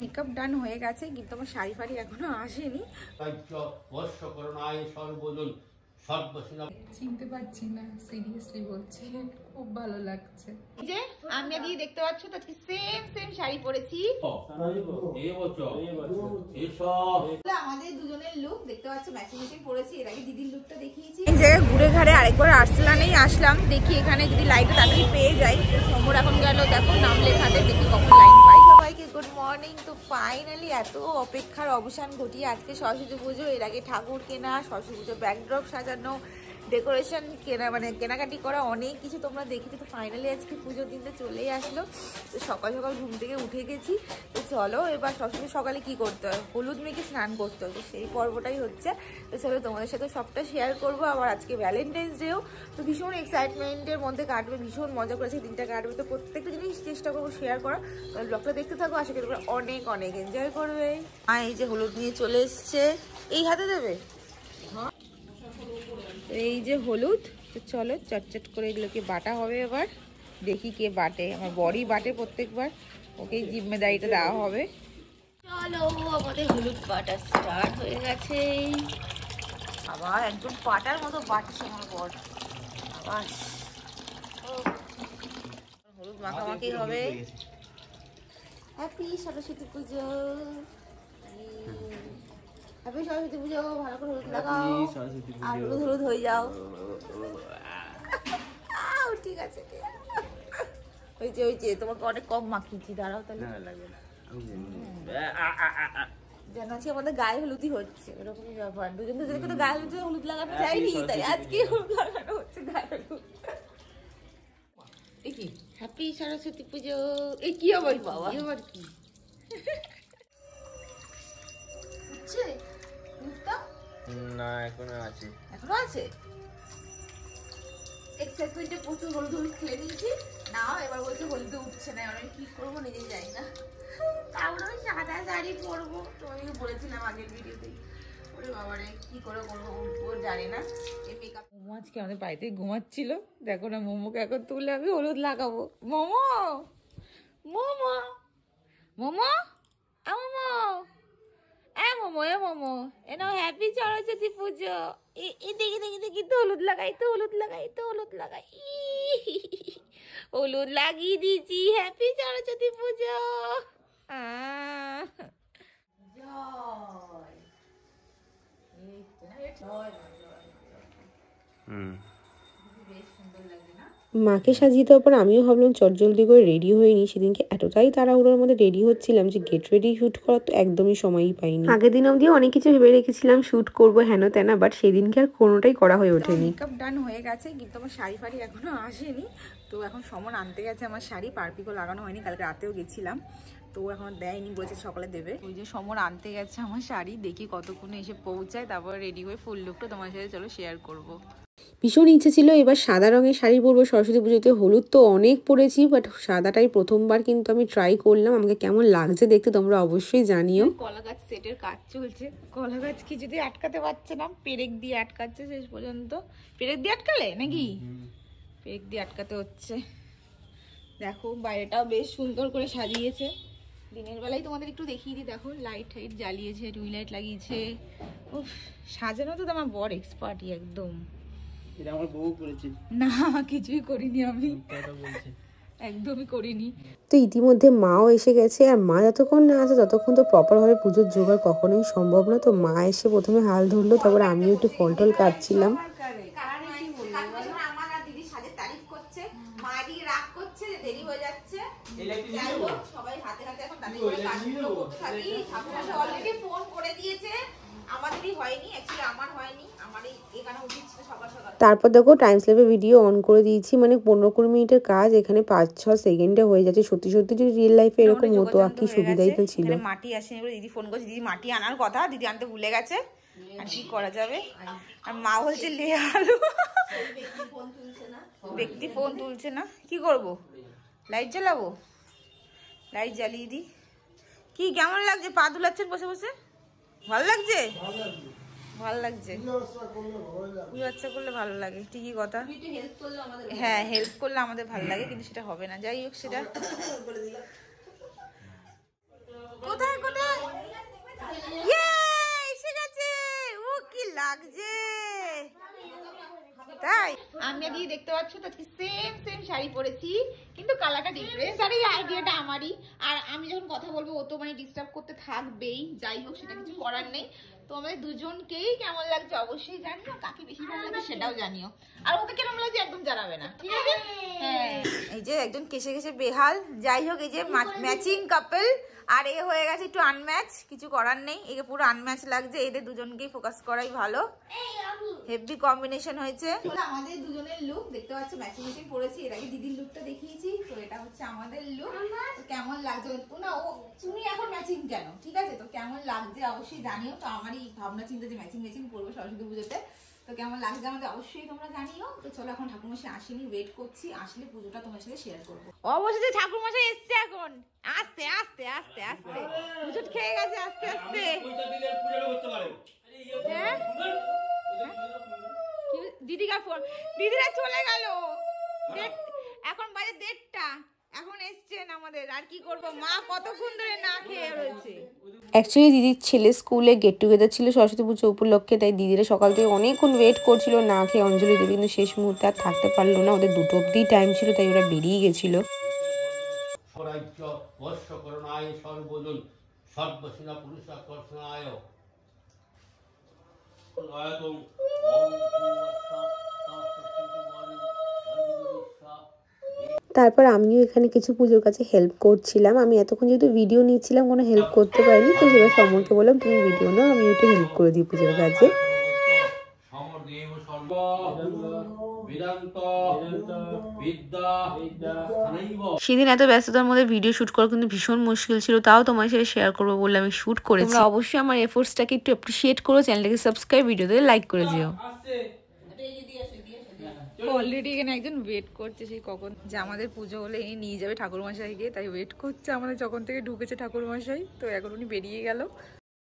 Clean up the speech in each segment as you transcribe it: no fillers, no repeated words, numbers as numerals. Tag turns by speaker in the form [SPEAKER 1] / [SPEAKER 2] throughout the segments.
[SPEAKER 1] Makeup ডান হয়ে গেছে কিন্তু আমার শাড়ি ফাড়ি এখনো আসেনি। চিনতে পারছি না, সিরিয়াসলি বলছি, খুব ভালো লাগছে। যে আমি আজকে দেখতে পাচ্ছ তো সেম সেম শাড়ি পরেছি। আমাদের দুজনের লুক দেখতে পাচ্ছ ম্যাচিং ম্যাচিং পরেছি। এর আগে দিদির লুকটা দেখিয়েছি। এই জায়গায় ঘুরে ঘাড়ে আরেকবার আর্সেলানেই আসলাম, দেখি এখানে যদি লাইটটা তাড়াতাড়ি পেয়ে যাই। সমর এখন গেল দেখো নাম লেখাতে, দেখি কখন লাইন পাই। সবাইকে গুড মর্নিং। তো ফাইনালি এত অপেক্ষার অবসান ঘটিয়ে আজকে সরস্বতী পুজো। এর আগে ঠাকুর কেনা, সরস্বতী পুজো ব্যাকড্রপ সাজানো, ডেকোরেশন কেনা, মানে কেনাকাটি করা অনেক কিছু তোমরা দেখেছো। তো ফাইনালি আজকে পুজোর দিনটা চলেই আসলো। তো সকাল সকাল ঘুম থেকে উঠে গেছি। তো চলো এবার সরস্বতী সকালে কি করতে হয়, হলুদ মেখে স্নান করতে হয়, তো সেই পর্বটাই হচ্ছে। তো চলো তোমাদের সাথে সবটা শেয়ার করবো। আবার আজকে ভ্যালেন্টাইন্স ডেও, তো ভীষণ এক্সাইটমেন্টের মধ্যে কাটবে, ভীষণ মজা করেছে দিনটা কাটবে। তো প্রত্যেকটা জিনিস চেষ্টা করবো শেয়ার করার। ব্লগটা দেখতে থাকো, আশা করি অনেক অনেক এনজয় করবে। এই যে হলুদ নিয়ে চলে এসছে, এই হাতে দেবে। এই যে হলুদ, তো চলো চটচট করে এগুলোকে বাটা হবে। এবার দেখি কে বাটে, আমার বড়ি বাটে প্রত্যেকবার, ওকেই জিম্মেদারিটা দেওয়া হবে। চলো আমাদের হলুদ বাটা স্টার্ট হয়ে গেছে। আবার একদম পাটার মতো বাটছে আমার বর। আবার হলুদ মাখামাখি হবে। হ্যাপি সরস্বতী পুজো, হ্যাপি সরস্বতী পুজো। ভালো করে হলুদ লাগাও আর হলুদ হলুদ হয়ে যাও। ঠিক আছে, হয়েছে হয়েছে, তোমাকে অনেক কম মাখিয়েছি, দাঁড়াও তাহলে। যেন আজকে আমাদের গায়ে হলুদই হচ্ছে, এরকমই ব্যাপার। দুজন দুজনকে তো গায়ে হলুদ হলুদ লাগানো যায়নি, তাই আজকে হলুদ লাগানো হচ্ছে গায়ে হলুদ। কি হ্যাপি সরস্বতী পুজো। এই কি আবার বাবা, আবার কি হচ্ছে?
[SPEAKER 2] না এখনো আছে,
[SPEAKER 1] এখনো আছে। এক্সাইটমেন্টে প্রচুর হলুদ হলুদ খেলে নিয়েছি। নাও এবার বলছে হলুদে উঠছে না, আমি কি করবো নিজেই জানি না। তারপরে আমি সাদা শাড়ি পরবো, তোমাকে বলেছিলাম আগের ভিডিওতেই। ওরে বাবারে কি করে করবো ওর জানি না। এই মেকআপ মোমো আজকে আমাদের বাড়িতে ঘুমাচ্ছিল, দেখো না মোমোকে এখন তুলে আমি হলুদ লাগাবো। মোমো মোমো মোমো মোমো মোমো মোমো এ নাও হ্যাপি সরস্বতী পুজো। দেখি দেখি দেখি, তো হলুদ লাগাই, তো হলুদ লাগাই, তো হলুদ লাগাই, হলুদ লাগিয়ে দিয়েছি। হ্যাপি সরস্বতী পুজো। বেশ সুন্দর লাগে না?
[SPEAKER 3] মাকে সাজিয়ে দেওয়ার পর আমিও ভাবলাম চটজলদি করে রেডি হয়ে নিই। সেদিনকে এতটাই তাড়াহুড়োর মধ্যে রেডি হচ্ছিলাম যে গেট রেডি শ্যুট করার তো একদমই সময়ই পাইনি। আগের দিন অবধি অনেক কিছু ভেবে রেখেছিলাম শ্যুট করবো হেন তেনা, বাট সেদিনকে আর কোনোটাই করা হয়ে ওঠেনি।
[SPEAKER 1] মেকআপ ডান হয়ে গেছে কিন্তু আমার শাড়ি ফাড়ি এখনো আসেনি। তো এখন সমন আনতে গেছে আমার শাড়ি, পারপিকও লাগানো হয়নি, কালকে রাতেও গেছিলাম, তো এখন দেয়নি, বলেছে সকালে দেবে। ওই যে সমর আনতে গেছে আমার শাড়ি, দেখি কতক্ষণে এসে পৌঁছায়, তারপর রেডি হয়ে ফুল লুকটা তোমার সাথে চলো শেয়ার করবো।
[SPEAKER 3] ভীষণ ইচ্ছে ছিল এবার সাদা রঙের শাড়ি পরবো সরস্বতী পুজোতে। হলুদ তো অনেক পরেছি, বাট সাদাটাই প্রথমবার কিন্তু আমি ট্রাই করলাম। আমাকে কেমন লাগছে দেখতে তোমরা অবশ্যই জানিও।
[SPEAKER 1] কলা গাছ সেটের কাজ চলছে, কলা গাছ কিছুতে আটকাতে পারছে না, পেরেক দিয়ে আটকাচ্ছে শেষ পর্যন্ত। পেরেক দিয়ে আটকালে নাকি? পেরেক দিয়ে আটকাতে হচ্ছে। দেখো বাইরেটাও বেশ সুন্দর করে সাজিয়েছে। দিনের বেলায় তোমাদের একটু দেখিয়ে দিই, দেখো লাইট টাইট জ্বালিয়েছে, টুই লাইট লাগিয়েছে। উফ, সাজানো তো আমার বড় এক্সপার্টই একদম।
[SPEAKER 2] এটা আমার বউ করেছে।
[SPEAKER 1] না কিছুই করিনি আমি, একদমই করিনি।
[SPEAKER 3] তো ইতিমধ্যে মাও এসে গেছে, আর মা যতক্ষণ না আসে ততক্ষণ তো প্রপারভাবে পুজোর জোগাড় কখনোই সম্ভব না। তো মা এসে প্রথমে হাল ধরলো, তারপরে আমিও একটু ফল টল কাটছিলাম। তারপর দেখো টাইম স্ল্যাপে ভিডিও অন করে দিয়েছি, মানে 15-20 মিনিটের কাজ এখানে 5-6 সেকেন্ডে হয়ে যাচ্ছে। সত্যি সত্যি যদি রিয়েল লাইফে এরকম হতো আর কি সুবিধাই তো ছিল।
[SPEAKER 1] মাটি আসেনি বলে দিদি ফোন করছে, দিদি মাটি আনার কথা, দিদি আনতে ভুলে গেছে, আর কি করা যাবে। আর মা বলছে লে আলু, ব্যক্তি ফোন তুলছে না, কি করব? লাইট জ্বালাবো, লাইট জ্বালিয়ে দিই। কি কেমন লাগছে? পা দুলাচ্ছেন বসে বসে, ভালো লাগছে? ভালো লাগছে, পুজো আচ্ছা করলে ভালো লাগে, ঠিকই কথা। হ্যাঁ, হেল্প করলে আমাদের ভালো লাগে, কিন্তু সেটা হবে না। যাই হোক, সেটা কোথায় কোথায় এসে গেছে। ও কি লাগছে তাই। আমি আজকে দেখতে পাচ্ছ তো সেম সেম শাড়ি পরেছি, কিন্তু কালারটা ডিফারেন্ট। আর এই আইডিয়াটা আমারই। আর আমি যখন কথা বলবো ও তো মানে ডিস্টার্ব করতে থাকবেই। যাই হোক, সেটা কিছু করার নেই। তো আমাদের দুজনকেই কেমন লাগছে অবশ্যই জানিও, কাকে বেশি ভালো লাগছে সেটাও জানিও। আর ওকে কেমন লাগছে একদম জানাবে না, ঠিক আছে? হ্যাঁ, এই যে একজন কেসে কেসে বেহাল। যাই হোক, এই যে ম্যাচিং কাপল, আর এ হয়ে গেছে একটু আনম্যাচ, কিছু করার নেই। একে পুরো আনম্যাচ লাগছে। এদের দুজনকেই ফোকাস করাই ভালো। হেভি কম্বিনেশন হয়েছে। আমাদের দুজনের লুক দেখতে পাচ্ছ, ম্যাচিং ম্যাচিং পরেছি। এর আগে দিদির লুকটা দেখিয়েছি, তো এটা হচ্ছে আমাদের লুক। তো কেমন লাগছে না, ও তুমি এখন ম্যাচিং কেন, ঠিক আছে? তো কেমন লাগছে অবশ্যই জানিও। তো আমারই ভাবনা চিন্তা যে ম্যাচিং ম্যাচিং করবো সরস্বতী পুজোতে। তো কেমন লাগছে আমাদের অবশ্যই তোমরা জানিও। তো চলো, এখন ঠাকুরমশাই আসেনি, ওয়েট করছি। আসলে পুজোটা তোমার সাথে শেয়ার করবো। অবশ্যই ঠাকুরমশাই এসছে এখন। আস্তে আস্তে আস্তে আস্তে পুজো খেয়ে গেছে, আস্তে আস্তে। দিদিরা ফোন, দিদিরা চলে গেল। এখন বাজে 1:30, এখন এসছেন আমাদের। আর কি করবো, মা কতক্ষণ ধরে না খেয়ে রয়েছে।
[SPEAKER 3] অ্যাকচুয়ালি দিদির ছেলে স্কুলে গেট টুগেদার ছিল সরস্বতী পুজো উপলক্ষে, তাই দিদিরা সকাল থেকে অনেকক্ষণ ওয়েট করছিল না খেয়ে অঞ্জলি দেবে, কিন্তু শেষ মুহূর্তে আর থাকতে পারলো না। ওদের 2টো অবধি টাইম ছিল, তাই ওরা বেরিয়ে গেছিল। তারপর আমিও এখানে কিছু পুজোর কাছে হেল্প করছিলাম। আমি এতক্ষণ যেহেতু ভিডিও নিচ্ছিলাম, কোনো হেল্প করতে পারিনি। তো সেবার সমরকে বললাম তুমি ভিডিও নাও, আমি একটু হেল্প করে দিই পুজোর কাছে। সেদিন এত ব্যস্ততার মধ্যে ভিডিও শুট করা কিন্তু ভীষণ মুশকিল ছিল, তাও তোমার সাথে শেয়ার করবো বলে আমি শুট করেছি। তোমরা অবশ্যই আমার এফোর্টসটাকে একটু অ্যাপ্রিশিয়েট করো, চ্যানেলটাকে সাবস্ক্রাইব, ভিডিওতে লাইক করে দিও।
[SPEAKER 1] অলরেডি এখানে একজন ওয়েট করছে সেই কখন, যে আমাদের পুজো হলে ইনি নিয়ে যাবে ঠাকুরমশাইকে, তাই ওয়েট করছে আমাদের যখন থেকে ঢুকেছে ঠাকুরমশাই। তো এখন উনি বেরিয়ে গেল।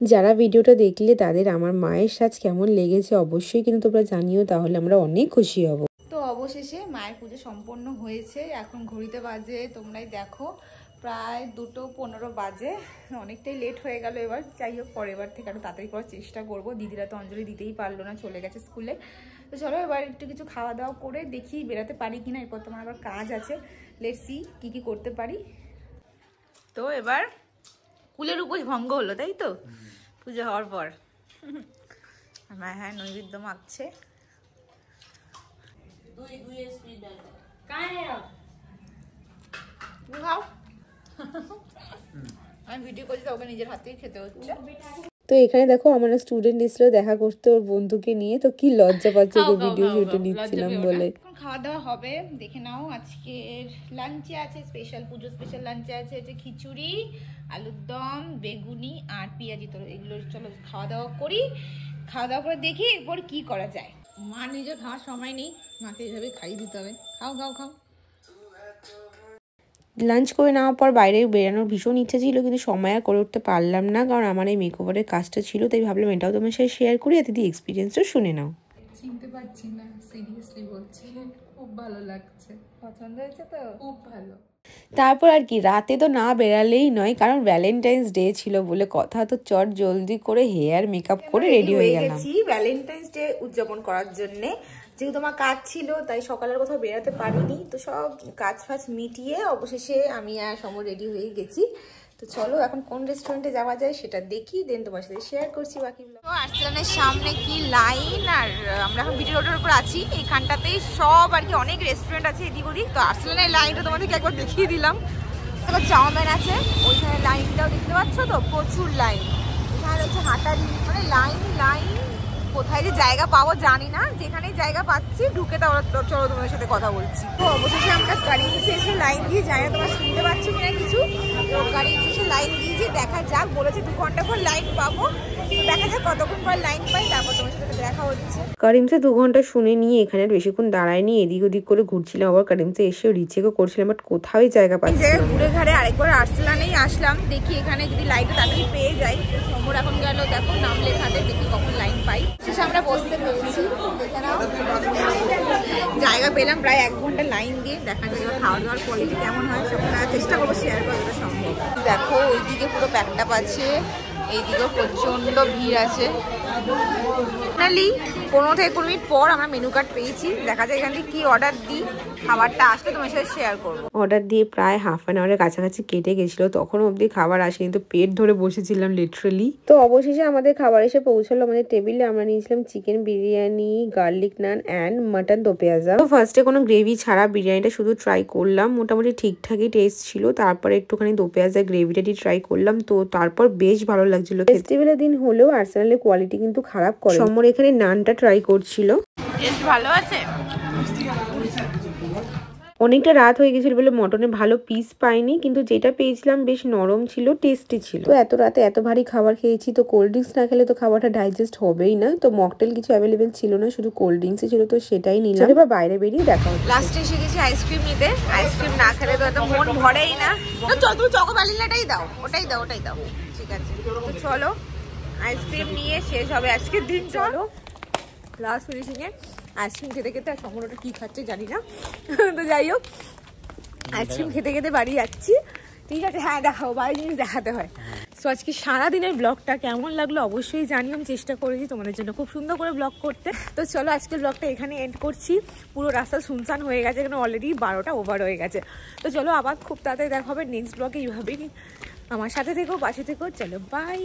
[SPEAKER 3] যারা ভিডিওটা দেখলে তাদের আমার মায়ের সাজ কেমন লেগেছে অবশ্যই কিন্তু তোমরা জানিও, তাহলে আমরা অনেক খুশি হব।
[SPEAKER 1] তো অবশেষে মায়ের পুজো সম্পন্ন হয়েছে। এখন ঘড়িতে বাজে, তোমরাই দেখো, প্রায় 2:15 বাজে। অনেকটাই লেট হয়ে গেল এবার। যাই হোক, পরের থেকে আরো তাড়াতাড়ি করার চেষ্টা করবো। দিদিরা তো অঞ্জলি দিতেই পারলো না, চলে গেছে স্কুলে। তো চলো এবার একটু কিছু খাওয়া দাওয়া করে দেখি বেরাতে পারি কিনা। এরপর তোমার আবার কাজ আছে, লেটস সি কি করতে পারি। তো এবার কুলের উপোস ভঙ্গ হলো, তাই তো পুজো হওয়ার পর। হ্যাঁ, নৈবেদ্য মাখছে। খাও, আমি ভিডিও করছি, ওকে নিজের হাতেই খেতে হচ্ছে।
[SPEAKER 3] তো এখানে দেখো আমার স্টুডেন্ট এসেছিল দেখা করতে ওর বন্ধুকে নিয়ে, তো কি লজ্জা পাচ্ছে ওকে ভিডিও শুটে নিচ্ছিলাম বলে।
[SPEAKER 1] খাওয়া দাওয়া হবে, দেখে নাও। আজকের লাঞ্চে আছে স্পেশাল, পুজো স্পেশাল লাঞ্চে আছে যে খিচুড়ি, আলুর দম, বেগুনি আর পেঁয়াজি। তো এগুলো চলো খাওয়া দাওয়া করি। খাওয়া দাওয়া করে দেখি এরপর কি করা যায়। মা নিজে খাওয়ার সময় নেই, মাকে এইভাবে খাইয়ে দিতে হবে। খাও খাও খাও।
[SPEAKER 3] লাঞ্চ করে নেওয়ার পর বাইরে বেরানোর ভীষণ ইচ্ছা ছিল, কিন্তু সময় আর করে উঠতে পারলাম না, কারণ আমার এই মেকওভারের কাজটা ছিল। তাই ভাবলাম এটাও তোমার সাথে শেয়ার করি, এতে দিয়ে এক্সপিরিয়েন্সটা শুনে নাও।
[SPEAKER 1] চিনতে পারছি না, সিরিয়াসলি বলছি, খুব ভালো লাগছে। পছন্দ হয়েছে তো? খুব ভালো।
[SPEAKER 3] তারপর আর কি, রাতে তো না বেরালেই নয়, কারণ ভ্যালেন্টাইন্স ডে ছিল বলে কথা। তো চট জলদি করে হেয়ার মেকআপ করে রেডি হয়ে গেলাম
[SPEAKER 1] ভ্যালেন্টাইন্স ডে উদযাপন করার জন্যে। যেহেতু আমার কাজ ছিল তাই সকালের কোথাও বেরাতে পারিনি। তো সব কাজ ফাজ মিটিয়ে অবশেষে আমি আর সমর রেডি হয়ে গেছি। তো চলো এখন কোন রেস্টুরেন্টে যাওয়া যায় সেটা দেখি, দেন তোমার সাথে শেয়ার করছি বাকি। তো আর্সেলানের সামনে কি লাইন, আর আমরা এখন বিটি রোডের উপর আছি। এইখানটাতেই সব আর কি অনেক রেস্টুরেন্ট আছে এদিক ওদিক। তো আর্সেলানের লাইনটা তোমাদেরকে একবার দেখিয়ে দিলাম। এবার চাউমিন আছে, ওইখানে লাইনটাও দেখতে পাচ্ছ তো, প্রচুর লাইন। এখানে হচ্ছে হাঁটার মানে লাইন। কোথায় যে জায়গা পাবো জানি না, যেখানে জায়গা পাচ্ছি ঢুকে তাহলে চলো তোমাদের সাথে কথা বলছি। তো অবশেষে আমরা গাড়িতে এসে লাইন দিয়ে যাই না, তোমরা শুনতে পাচ্ছ কিনা কিছু। তো গাড়িতে এসে লাইন দিয়েছি, দেখা যাক। বলেছে 2 ঘন্টা পর লাইন পাবো। দেখা যাক কতক্ষণ পর লাইন পাই, তারপর তোমার সাথে দেখা হচ্ছে।
[SPEAKER 3] কারিমসে 2 ঘন্টা শুনে নিয়ে এখানে বেশিক্ষণ দাঁড়ায়নি, এদিক ওদিক করে ঘুরছিলাম। আবার কারিমসে এসেও রিচেকও করছিলাম, বাট কোথাওই জায়গা পাচ্ছিলাম না।
[SPEAKER 1] ঘুরে ঘাড়ে আরেকবার আর্সেনালেই আসলাম, দেখি এখানে যদি লাইন তাড়াতাড়ি পেয়ে যাই। সমর এখন গেল দেখো নাম লেখাতে, দেখি কখন লাইন পাই। শেষে আমরা বসতে পেরেছি, দেখে নাও জায়গা পেলাম প্রায় 1 ঘন্টা লাইন দিয়ে। দেখা যায় এবার খাওয়া দাওয়ার কোয়ালিটি কেমন হয় সেটা চেষ্টা করবো শেয়ার করা যেটা সম্ভব। দেখো ওইদিকে পুরো প্যাকআপ আছে, এইদিকেও প্রচন্ড ভিড় আছে। ফাইনালি 15 থেকে 20 মিনিট পর আমরা মেনু কার্ড পেয়েছি। দেখা যায় এখান থেকে কি অর্ডার দিই, খাবারটা আসলে তোমার সাথে শেয়ার করবো।
[SPEAKER 3] অর্ডার দিয়ে প্রায় হাফ অ্যান আওয়ারের কাছাকাছি কেটে গেছিলো, তখন অবধি খাবার আসেনি, তো পেট ধরে বসেছিলাম লিটারালি। তো অবশেষে আমাদের খাবার এসে পৌঁছালো আমাদের টেবিলে। আমরা নিয়েছিলাম chicken biryani, garlic naan and mutton do pyaza. তো ফার্স্টে কোনো গ্রেভি ছাড়া বিরিয়ানিটা শুধু ট্রাই করলাম, মোটামুটি ঠিকঠাকই টেস্ট ছিল। তারপরে একটুখানি দো পেঁয়াজা গ্রেভিটা দিয়ে ট্রাই করলাম, তো তারপর বেশ ভালো লাগছিল। ফেস্টিভ্যালের দিন হলেও আর্সেনালের কোয়ালিটি কিন্তু খারাপ করে। সমর এখানে নানটা ট্রাই করছিল,
[SPEAKER 1] টেস্ট ভালো আছে।
[SPEAKER 3] অনেকটা রাত হয়ে গেছিল বলে মটনে ভালো পিস পাইনি, কিন্তু যেটা পেয়েছিলাম বেশ নরম ছিল, টেস্টি ছিল। তো এত রাতে এত ভারী খাবার খেয়েছি, তো কোল্ড ড্রিঙ্কস না খেলে তো খাবারটা ডাইজেস্ট হবেই না। তো মকটেল কিছু অ্যাভেলেবেল ছিল না, শুধু কোল্ড ড্রিঙ্কসই ছিল, তো সেটাই নিলাম। এবার বাইরে বেরিয়ে দেখা হচ্ছে।
[SPEAKER 1] লাস্টে এসে গেছি আইসক্রিম নিতে। আইসক্রিম না খেলে তো একদম মন ভরেই না। তো তুমি চকো ভ্যানিলাটাই দাও, ওটাই দাও, ওটাই দাও। ঠিক আছে, তো চলো আইসক্রিম নিয়ে শেষ হবে আজকের দিন। চলো লাস্ট ফিনিশিং এ আইসক্রিম খেতে খেতে, আর সম্পূর্ণটা কি খাচ্ছে জানি না, তো যাই হোক আইসক্রিম খেতে খেতে বাড়ি যাচ্ছি। ঠিক আছে, হ্যাঁ দেখাও, বাড়ি জিনিস দেখাতে হয়। সো আজকে সারাদিনের ব্লগটা কেমন লাগলো অবশ্যই জানিও। আমি চেষ্টা করেছি তোমাদের জন্য খুব সুন্দর করে ব্লগ করতে। তো চলো আজকের ব্লগটা এখানে এন্ড করছি। পুরো রাস্তা শুনশান হয়ে গেছে, এখানে অলরেডি 12টা ওভার হয়ে গেছে। তো চলো আবার খুব তাড়াতাড়ি দেখা হবে নেক্সট ব্লগে। এইভাবেই আমার সাথে থেকো, পাশে থেকো। চলো বাই।